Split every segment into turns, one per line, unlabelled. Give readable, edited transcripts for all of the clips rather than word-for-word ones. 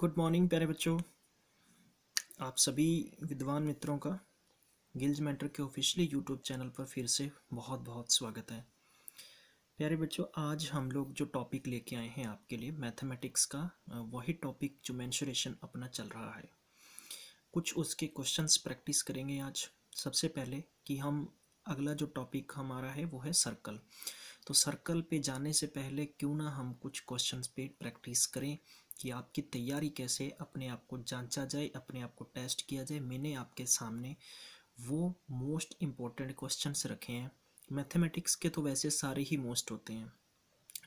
Good morning प्यारे बच्चों। आप सभी विद्वान मित्रों का गिल्ज मेंटर के ऑफिशियली यूट्यूब चैनल पर फिर से बहुत बहुत स्वागत है। प्यारे बच्चों, आज हम लोग जो टॉपिक लेके आए हैं आपके लिए मैथमेटिक्स का, वही टॉपिक जो मेंसुरेशन अपना चल रहा है। कुछ उसके क्वेश्चंस प्रैक्टिस करेंगे आज। सबसे पहले कि हम अगला जो टॉपिक हमारा है वो है सर्कल। तो सर्कल पे जाने से पहले क्यों ना हम कुछ क्वेश्चंस पे प्रैक्टिस करें कि आपकी तैयारी कैसे अपने आप को जांचा जाए, अपने आप को टेस्ट किया जाए। मैंने आपके सामने वो मोस्ट इम्पोर्टेंट क्वेश्चंस रखे हैं। मैथमेटिक्स के तो वैसे सारे ही मोस्ट होते हैं,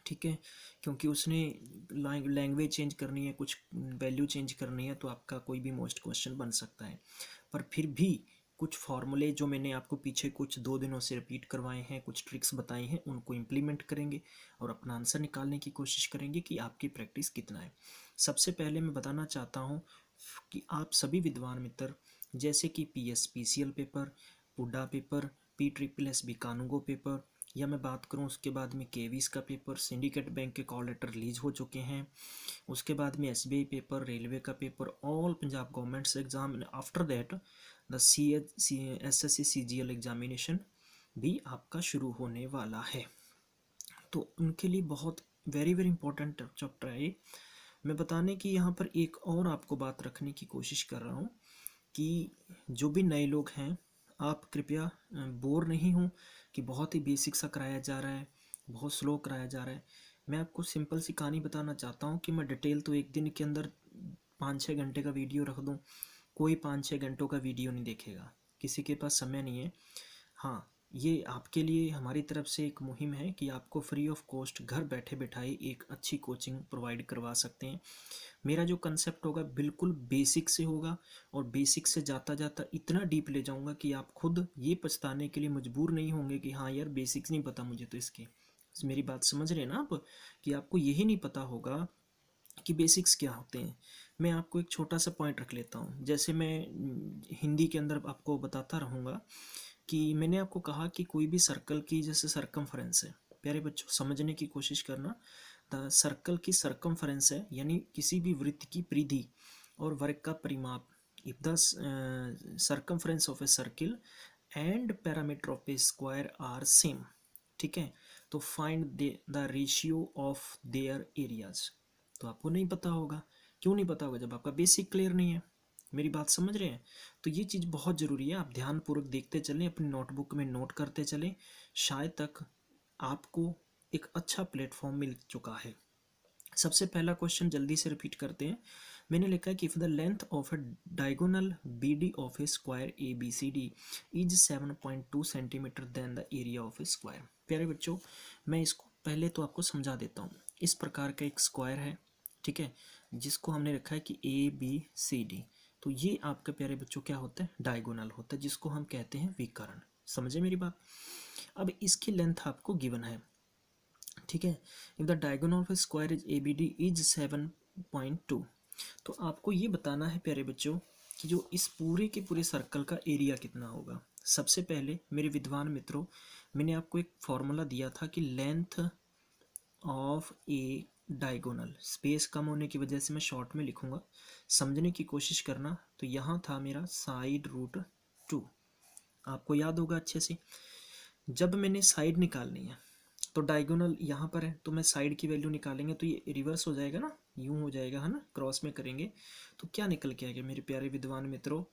ठीक है, क्योंकि उसने लैंग्वेज चेंज करनी है, कुछ वैल्यू चेंज करनी है, तो आपका कोई भी मोस्ट क्वेश्चन बन सकता है। पर फिर भी कुछ फार्मूले जो मैंने आपको पीछे कुछ 2 दिनों से रिपीट करवाए हैं, कुछ ट्रिक्स बताई हैं, उनको इम्प्लीमेंट करेंगे और अपना आंसर निकालने की कोशिश करेंगे कि आपकी प्रैक्टिस कितना है। सबसे पहले मैं बताना चाहता हूँ कि आप सभी विद्वान मित्र, जैसे कि PSPCL पेपर, पुडा पेपर, PSSB कानूगो पेपर, या मैं बात करूं उसके बाद में केवीज का पेपर, सिंडिकेट बैंक के कॉल लेटर रिलीज हो चुके हैं, उसके बाद में SBI पेपर, रेलवे का paper, all Punjab governments exam, after that the SSC CGL examination भी आपका शुरू होने वाला है। तो उनके लिए बहुत वेरी वेरी इंपॉर्टेंट चैप्टर है ये। मैं बताने की यहाँ पर एक और आपको बात रखने की कोशिश कर रहा हूँ कि जो भी नए लोग हैं, आप कृपया बोर नहीं हो कि बहुत ही बेसिक सा कराया जा रहा है, बहुत स्लो कराया जा रहा है। मैं आपको सिंपल सी कहानी बताना चाहता हूँ कि मैं डिटेल तो एक दिन के अंदर 5-6 घंटे का वीडियो रख दूँ, कोई 5-6 घंटों का वीडियो नहीं देखेगा, किसी के पास समय नहीं है। हाँ, ये आपके लिए हमारी तरफ से एक मुहिम है कि आपको फ्री ऑफ कॉस्ट घर बैठे बैठाए एक अच्छी कोचिंग प्रोवाइड करवा सकते हैं। मेरा जो कंसेप्ट होगा बिल्कुल बेसिक से होगा, और बेसिक से जाता जाता इतना डीप ले जाऊंगा कि आप खुद ये पछताने के लिए मजबूर नहीं होंगे कि हाँ यार बेसिक्स नहीं पता मुझे तो इसके। मेरी बात समझ रहे हैं ना आप, कि आपको यही नहीं पता होगा कि बेसिक्स क्या होते हैं। मैं आपको एक छोटा सा पॉइंट रख लेता हूँ, जैसे मैं हिंदी के अंदर आपको बताता रहूँगा कि मैंने आपको कहा कि कोई भी सर्कल की जैसे सरकमफ्रेंस है, प्यारे बच्चों समझने की कोशिश करना। द सर्कल की सरकमफ्रेंस है यानी किसी भी वृत्त की परिधि और वर्ग का परिमाप। If the circumference of a circle and parameter of a square are same, ठीक है, तो find the ratio of their areas. तो आपको नहीं पता होगा। क्यों नहीं पता होगा? जब आपका बेसिक क्लियर नहीं है। मेरी बात समझ रहे हैं? तो ये चीज़ बहुत ज़रूरी है, आप ध्यानपूर्वक देखते चलें, अपनी नोटबुक में नोट करते चलें। शायद तक आपको एक अच्छा प्लेटफॉर्म मिल चुका है। सबसे पहला क्वेश्चन जल्दी से रिपीट करते हैं। मैंने लिखा है कि if the length of a diagonal BD of a square ABCD is 7.2 centimetre then the area of a square. प्यारे बच्चों, मैं इसको पहले तो आपको समझा देता हूँ। इस प्रकार का एक स्क्वायर है, ठीक है, जिसको हमने रखा है कि ABCD। तो ये आपका प्यारे बच्चों क्या होता है? डायगोनल होता है, जिसको हम कहते हैं विकर्ण। समझे मेरी बात? अब इसकी लेंथ आपको गिवन है, ठीक है। If the diagonal of square is ABD is 7.2। तो आपको ये बताना है प्यारे बच्चों कि जो इस पूरे के पूरे सर्कल का एरिया कितना होगा। सबसे पहले मेरे विद्वान मित्रों, मैंने आपको एक फॉर्मूला दिया था कि length of a diagonal, space कम होने की वजह से मैं शॉर्ट में लिखूंगा, समझने की कोशिश करना। तो यहाँ था मेरा साइड रूट 2, आपको याद होगा अच्छे से। जब मैंने साइड निकालनी है तो डायगोनल यहाँ पर है, तो मैं साइड की वैल्यू निकालेंगे तो ये रिवर्स हो जाएगा ना, यूं हो जाएगा, है ना, क्रॉस में करेंगे तो क्या निकल के आएगा मेरे प्यारे विद्वान मित्रों?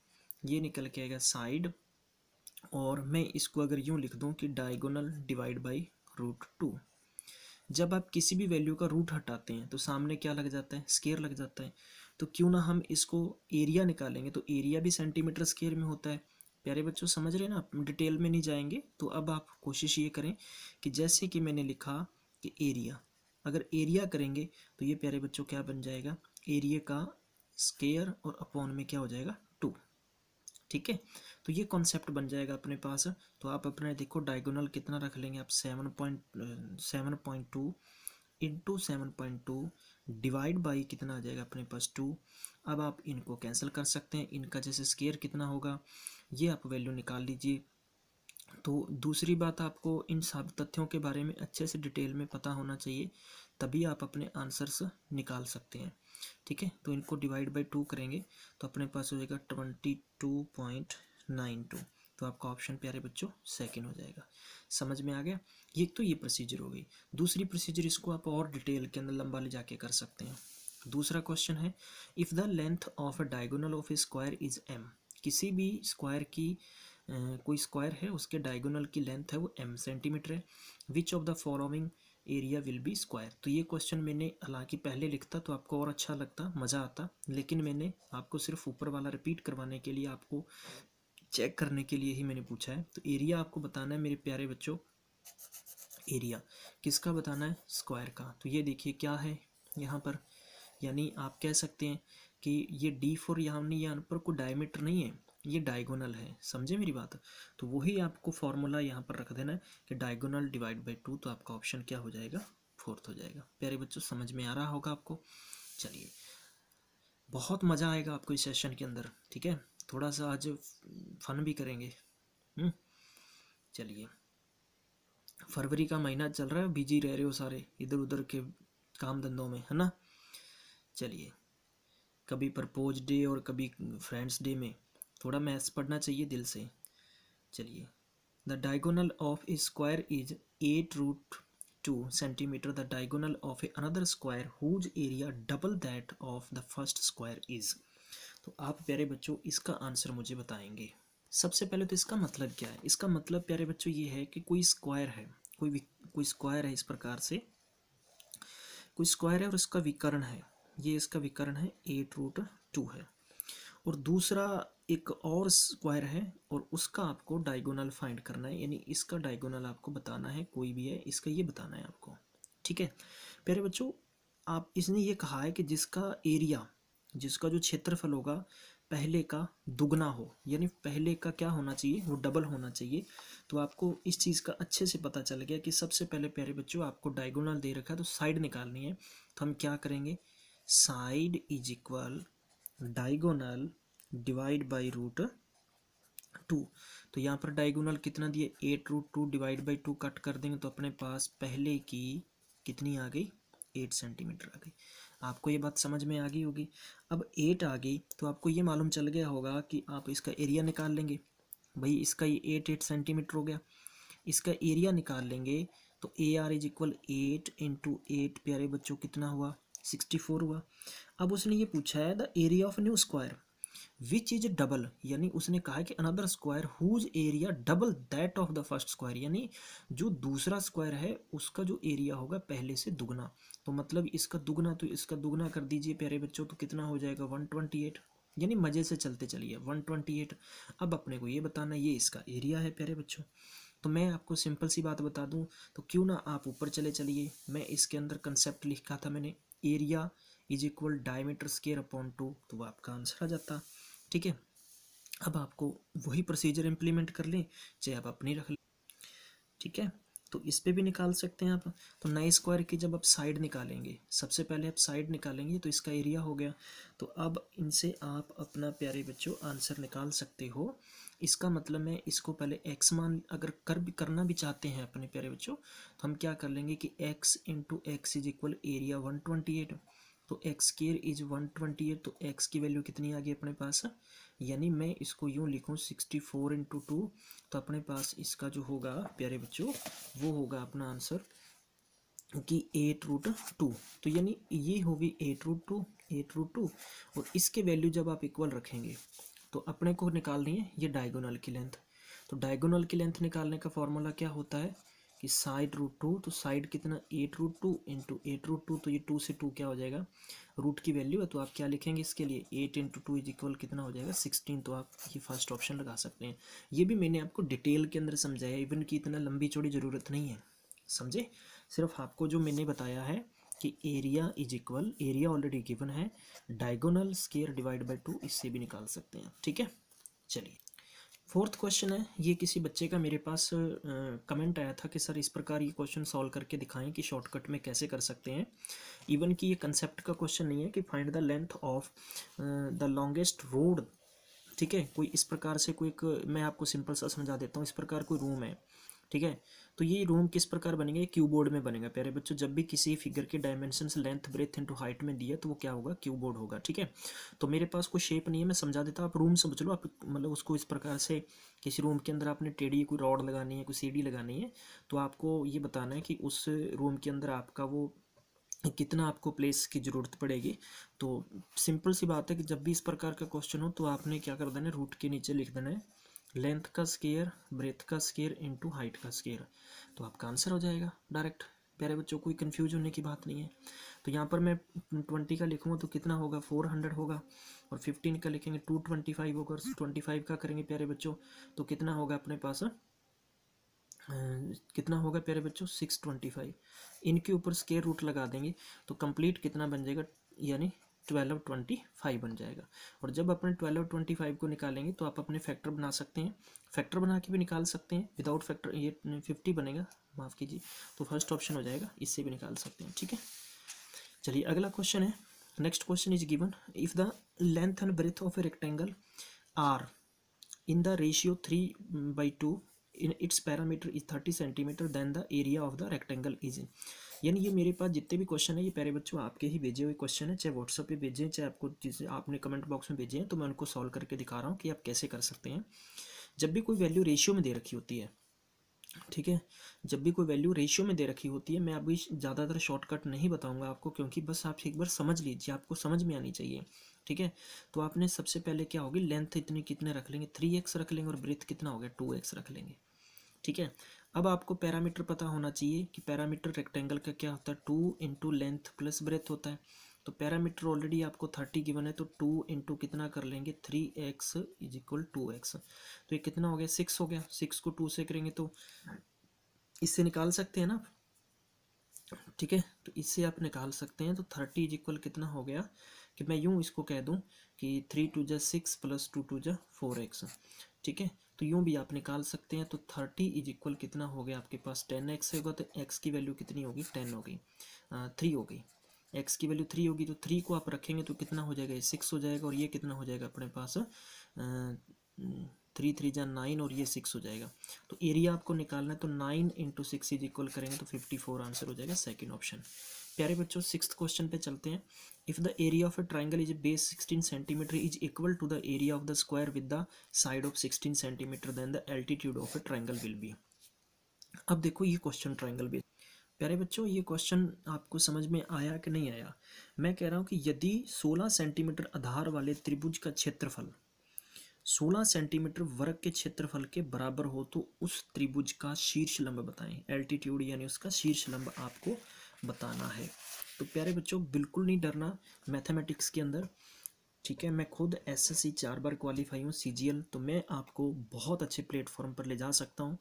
ये निकल के आएगा साइड, और मैं इसको अगर यूं लिख दूं कि डायगोनल डिवाइड बाई रूट 2। जब आप किसी भी वैल्यू का रूट हटाते हैं तो सामने क्या लग जाता है? स्केयर लग जाता है। तो क्यों ना हम इसको एरिया निकालेंगे, तो एरिया भी सेंटीमीटर स्केयर में होता है। प्यारे बच्चों समझ रहे हैं ना? डिटेल में नहीं जाएंगे। तो अब आप कोशिश ये करें कि जैसे कि मैंने लिखा कि एरिया, अगर एरिया करेंगे तो ये प्यारे बच्चों क्या बन जाएगा? एरिया का स्केयर और अपॉन में क्या हो जाएगा? 2, ठीक है। तो ये कॉन्सेप्ट बन जाएगा अपने पास। तो आप अपने देखो डायगोनल कितना रख लेंगे आप? 7.2 इंटू 7.2 डिवाइड बाई कितना आ जाएगा अपने पास? 2। अब आप इनको कैंसिल कर सकते हैं, इनका जैसे स्केयर कितना होगा ये आप वैल्यू निकाल लीजिए। तो दूसरी बात, आपको इन सब तथ्यों के बारे में अच्छे से डिटेल में पता होना चाहिए, तभी आप अपने आंसर्स निकाल सकते हैं। ठीक है, तो इनको डिवाइड बाई 2 करेंगे तो अपने पास हो जाएगा 22.92। तो आपका ऑप्शन प्यारे बच्चों सेकंड हो जाएगा। समझ में आ गया? ये तो ये प्रोसीजर हो गई। दूसरी प्रोसीजर, इसको आप और डिटेल के अंदर लंबा ले जाके कर सकते हैं। दूसरा क्वेश्चन है, if the length of a diagonal of a square is M. किसी भी स्क्वायर की कोई स्क्वायर है, उसके डायगोनल की लेंथ है वो m सेंटीमीटर है। Which of the following area will be square. तो ये क्वेश्चन मैंने हालांकि पहले लिखता तो आपको और अच्छा लगता, मज़ा आता, लेकिन मैंने आपको सिर्फ ऊपर वाला रिपीट करवाने के लिए, आपको चेक करने के लिए ही मैंने पूछा है। तो एरिया आपको बताना है मेरे प्यारे बच्चों, एरिया किसका बताना है? स्क्वायर का। तो ये देखिए क्या है यहाँ पर, यानी आप कह सकते हैं कि ये D4 यहाँ पर कोई डायमीटर नहीं है, ये डायगोनल है। समझे मेरी बात? तो वही आपको फॉर्मूला यहाँ पर रख देना है कि डायगोनल डिवाइड बाई 2। तो आपका ऑप्शन क्या हो जाएगा? फोर्थ हो जाएगा। प्यारे बच्चों समझ में आ रहा होगा आपको? चलिए, बहुत मज़ा आएगा आपको इस सेशन के अंदर। ठीक है, थोड़ा सा आज फन भी करेंगे। चलिए, फरवरी का महीना चल रहा है, बिजी रह रहे हो सारे इधर उधर के काम धंधों में, है ना? चलिए, कभी प्रपोज डे और कभी फ्रेंड्स डे में थोड़ा मैथ्स पढ़ना चाहिए दिल से। चलिए, the diagonal of a square is 8√2 centimetre. The diagonal of a another square whose area double that of the first square is. तो आप प्यारे बच्चों इसका आंसर मुझे बताएंगे। सबसे पहले तो इसका मतलब क्या है? इसका मतलब प्यारे बच्चों ये है कि कोई स्क्वायर है, कोई स्क्वायर है, इस प्रकार से कोई स्क्वायर है और इसका विकर्ण है, ये इसका विकर्ण है 8√2 है। और दूसरा एक और स्क्वायर है और उसका आपको डायगोनल फाइंड करना है, यानी इसका डायगोनल आपको बताना है, कोई भी है इसका ये बताना है आपको। ठीक है प्यारे बच्चों, आप इसने ये कहा है कि जिसका एरिया, जिसका जो क्षेत्रफल होगा पहले का दुगना हो, यानी पहले का क्या होना चाहिए? वो डबल होना चाहिए। तो आपको इस चीज़ का अच्छे से पता चल गया कि सबसे पहले प्यारे बच्चों आपको डायगोनल दे रखा है तो साइड निकालनी है। तो हम क्या करेंगे? Side is equal diagonal divide by √2। तो यहाँ पर डायगोनल कितना दिए? 8√2 डिवाइड बाई 2 कट कर देंगे तो अपने पास पहले की कितनी आ गई? 8 सेंटीमीटर आ गई। आपको ये बात समझ में आ गई होगी। अब 8 आ गई तो आपको ये मालूम चल गया होगा कि आप इसका एरिया निकाल लेंगे। भाई इसका ये 8 सेंटीमीटर हो गया, इसका एरिया निकाल लेंगे तो AR इज इक्वल 8 इंटू 8 प्यारे बच्चों कितना हुआ? 64 हुआ। अब उसने ये पूछा है the area of new square which is double, यानी उसने कहा है कि another square whose area double that of the first square, यानी जो दूसरा स्क्वायर है उसका जो एरिया होगा पहले से दुगना। तो मतलब इसका दुगना, तो इसका दुगना कर दीजिए प्यारे बच्चों, तो कितना हो जाएगा? 128। यानी मज़े से चलते चलिए 128। अब अपने को ये बताना ये इसका एरिया है प्यारे बच्चों। तो मैं आपको सिंपल सी बात बता दूं, तो क्यों ना आप ऊपर चले चलिए, मैं इसके अंदर कंसेप्ट लिखा था मैंने, area is equal diameter square upon 2, तो वो आपका आंसर आ जाता। ठीक है, अब आपको वही प्रोसीजर इम्प्लीमेंट कर लें, चाहे आप अपनी रख लें। ठीक है, तो इस पे भी निकाल सकते हैं आप। तो नए स्क्वायर की जब आप साइड निकालेंगे, सबसे पहले आप साइड निकालेंगे तो इसका एरिया हो गया। तो अब इनसे आप अपना प्यारे बच्चों आंसर निकाल सकते हो। इसका मतलब मैं इसको पहले x मान अगर करना भी चाहते हैं अपने प्यारे बच्चों, तो हम क्या कर लेंगे कि x into x is equal area 128। तो एक्स स्क्वायर इज 128, तो x की वैल्यू कितनी आ गई अपने पास? यानी मैं इसको यूँ लिखूँ 64 इंटू 2, तो अपने पास इसका जो होगा प्यारे बच्चों वो होगा अपना आंसर कि 8√2। तो यानी ये होगी 8√2 और इसके वैल्यू जब आप इक्वल रखेंगे तो अपने को निकालनी है ये डायगोनल की लेंथ। तो डायगोनल की लेंथ निकालने का फॉर्मूला क्या होता है कि साइड√2, तो साइड कितना? 8√2 इंटू 8√2, तो ये 2 से 2 क्या हो जाएगा? रूट की वैल्यू है, तो आप क्या लिखेंगे इसके लिए? 8 इंटू 2 इज इक्वल कितना हो जाएगा? 16। तो आप ये फर्स्ट ऑप्शन लगा सकते हैं। ये भी मैंने आपको डिटेल के अंदर समझाया, इवन की इतना लंबी चौड़ी ज़रूरत नहीं है, समझे? सिर्फ आपको जो मैंने बताया है कि area is equal, area already given है, डायगोनल स्क्वायर डिवाइड बाय 2 इससे भी निकाल सकते हैं। ठीक है, चलिए फोर्थ क्वेश्चन है। ये किसी बच्चे का मेरे पास कमेंट आया था कि सर इस प्रकार ये क्वेश्चन सॉल्व करके दिखाएं कि शॉर्टकट में कैसे कर सकते हैं। इवन कि ये कंसेप्ट का क्वेश्चन नहीं है कि find the length of the longest road. ठीक है, कोई इस प्रकार से कोई एक, मैं आपको सिंपल सा समझा देता हूँ। इस प्रकार कोई रूम है, ठीक है, तो ये रूम किस प्रकार बनेगा, क्यूबोर्ड में बनेगा प्यारे बच्चों। जब भी किसी फिगर के dimensions length breadth into height में दिया तो वो क्या होगा, क्यूबोर्ड होगा, ठीक है। तो मेरे पास कोई शेप नहीं है, मैं समझा देता हूँ, आप रूम समझ लो। आप मतलब उसको इस प्रकार से, किसी रूम के अंदर आपने टेढ़ी कोई रॉड लगानी है, कोई सीढ़ी लगानी है, तो आपको ये बताना है कि उस रूम के अंदर आपका वो कितना आपको प्लेस की ज़रूरत पड़ेगी। तो सिंपल सी बात है कि जब भी इस प्रकार का क्वेश्चन हो तो आपने क्या कर देना है, रूट के नीचे लिख देना है लेंथ का स्केयर, ब्रेथ का स्केयर इनटू हाइट का स्केयर, तो आपका आंसर हो जाएगा डायरेक्ट। प्यारे बच्चों, कोई कंफ्यूज होने की बात नहीं है। तो यहाँ पर मैं 20 का लिखूँगा तो कितना होगा, 400 होगा, और 15 का लिखेंगे 225 होगा, और 25 का करेंगे प्यारे बच्चों तो कितना होगा अपने पास, कितना होगा प्यारे बच्चों, 625। इनके ऊपर स्केयर रूट लगा देंगे तो कंप्लीट कितना बन जाएगा, यानी 1225 बन जाएगा। और जब अपने 1225 को निकालेंगे तो आप अपने फैक्टर बना सकते हैं, फैक्टर बना के भी निकाल सकते हैं, विदाउट फैक्टर ये 50 बनेगा, माफ़ कीजिए, तो फर्स्ट ऑप्शन हो जाएगा, इससे भी निकाल सकते हैं, ठीक है। चलिए अगला क्वेश्चन है। Next question is given, if the length and breadth of a rectangle are in the ratio 3/2 in its parameter is 30 centimetre then the area of the rectangle is in। यानी ये मेरे पास जितने भी क्वेश्चन है ये प्यारे बच्चों आपके ही भेजे हुए क्वेश्चन है, चाहे व्हाट्सएप पे भेजे हैं, चाहे आपको जिसे आपने कमेंट बॉक्स में भेजे हैं, तो मैं उनको सॉल्व करके दिखा रहा हूँ कि आप कैसे कर सकते हैं। जब भी कोई वैल्यू रेशियो में दे रखी होती है, ठीक है, जब भी कोई वैल्यू रेशियो में दे रखी होती है, मैं अभी ज़्यादातर शॉर्टकट नहीं बताऊंगा आपको, क्योंकि बस आप एक बार समझ लीजिए, आपको समझ में आनी चाहिए, ठीक है। तो आपने सबसे पहले क्या होगी, लेंथ इतनी कितने रख लेंगे, 3x रख लेंगे, और ब्रेथ कितना हो गया, 2x रख लेंगे, ठीक है। अब आपको पैरामीटर पता होना चाहिए कि पैरामीटर रेक्टेंगल का क्या होता है, 2 इंटू लेंथ प्लस ब्रेथ होता है। तो पैरामीटर ऑलरेडी आपको 30 गिवन है, तो 2 इंटू कितना कर लेंगे, 3x इज इक्वल 2x, तो ये कितना हो गया, 6 हो गया। 6 को 2 से करेंगे तो इससे निकाल सकते हैं ना, ठीक है, तो इससे आप निकाल सकते हैं। तो 30 इज इक्वल कितना हो गया, कि मैं यूँ इसको कह दूँ कि 3 2 जा 6 प्लस 2 2 जा 4x, ठीक है, तो यूँ भी आप निकाल सकते हैं। तो 30 इज इक्वल कितना हो गया आपके पास, 10x होगा, तो x की वैल्यू कितनी होगी, 10 हो गई, 3 हो गई, x की वैल्यू 3 होगी, तो 3 को आप रखेंगे तो कितना हो जाएगा, ये 6 हो जाएगा, और ये कितना हो जाएगा अपने पास, 3 3 जा 9, और ये 6 हो जाएगा। तो एरिया आपको निकालना है, तो 9 इंटू 6 इज इक्वल करेंगे तो 54 आंसर हो जाएगा, सेकंड ऑप्शन। प्यारे बच्चों, 6th क्वेश्चन पे चलते हैं। If the area of a triangle is base 16 centimetre is equal to the area of the square with the side of 16 centimetre then the altitude of a triangle will be. अब देखो ये question triangle base, प्यारे बच्चों ये question आपको समझ में आया कि नहीं आया। मैं कह रहा हूँ कि यदि 16 सेंटीमीटर आधार वाले त्रिभुज का क्षेत्रफल 16 सेंटीमीटर वर्ग के क्षेत्रफल के बराबर हो तो उस त्रिभुज का शीर्ष लंब बताएं। एल्टीट्यूड यानी उसका शीर्ष लंब आपको बताना है। तो प्यारे बच्चों बिल्कुल नहीं डरना मैथमेटिक्स के अंदर, ठीक है। मैं खुद एसएससी 4 बार क्वालिफाई हूँ, सीजीएल, तो मैं आपको बहुत अच्छे प्लेटफॉर्म पर ले जा सकता हूँ,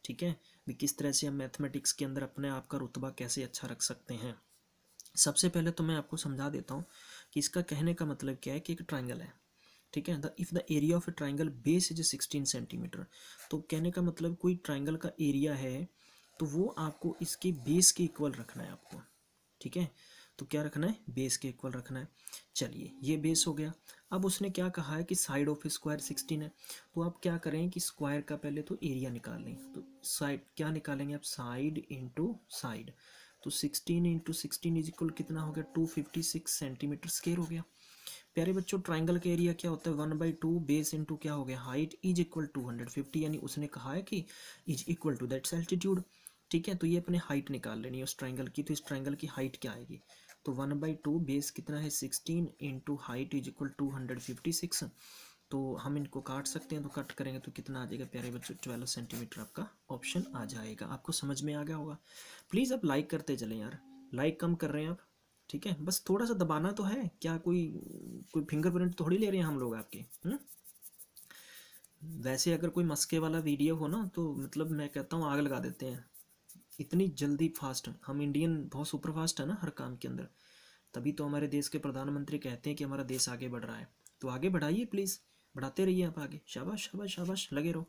ठीक है, भी किस तरह से हम मैथमेटिक्स के अंदर अपने आप का रुतबा कैसे अच्छा रख सकते हैं। सबसे पहले तो मैं आपको समझा देता हूँ कि इसका कहने का मतलब क्या है, कि एक ट्राइंगल है, ठीक है, if the area of a triangle base is 16 centimetre, तो कहने का मतलब कोई ट्राइंगल का एरिया है तो वो आपको इसके बेस के इक्वल रखना है आपको, ठीक है। तो क्या रखना है, बेस के इक्वल रखना है। चलिए ये बेस हो गया। अब उसने क्या कहा है कि साइड ऑफ स्क्वायर 16 है, तो आप क्या करें कि स्क्वायर का पहले तो एरिया निकाल लें। तो साइड क्या निकालेंगे आप, साइड इंटू साइड, तो 16 इंटू 16 इज इक्वल कितना हो गया, 256 सेंटीमीटर स्क्वायर हो गया। प्यारे बच्चों ट्राइंगल का एरिया क्या होता है, 1/2 बेस इंटू क्या हो गया, हाइट इज इक्वल 250, यानी उसने कहा है कि is equal to that's altitude, ठीक है। तो ये अपने हाइट निकाल लेनी है उस ट्राइंगल की, तो इस ट्राइंगल की हाइट क्या आएगी, तो 1/2 बेस कितना है 16 इंटू हाइट इज इक्वल 256, तो हम इनको काट सकते हैं, तो कट करेंगे तो कितना आ जाएगा प्यारे बच्चों, 12 सेंटीमीटर आपका ऑप्शन आ जाएगा। आपको समझ में आ गया होगा। प्लीज़ आप लाइक करते चलें यार, लाइक कम कर रहे हैं आप, ठीक है, बस थोड़ा सा दबाना तो है, क्या कोई कोई फिंगरप्रिंट थोड़ी ले रहे हैं हम लोग आपके। वैसे अगर कोई मस्के वाला वीडियो हो ना तो मतलब मैं कहता हूँ आग लगा देते हैं, इतनी जल्दी फास्ट। हम इंडियन बहुत सुपर फास्ट है ना हर काम के अंदर, तभी तो हमारे देश के प्रधानमंत्री कहते हैं कि हमारा देश आगे बढ़ रहा है। तो आगे बढ़ाइए प्लीज़, बढ़ाते रहिए आप आगे, शाबाश शाबाश शाबाश, लगे रहो।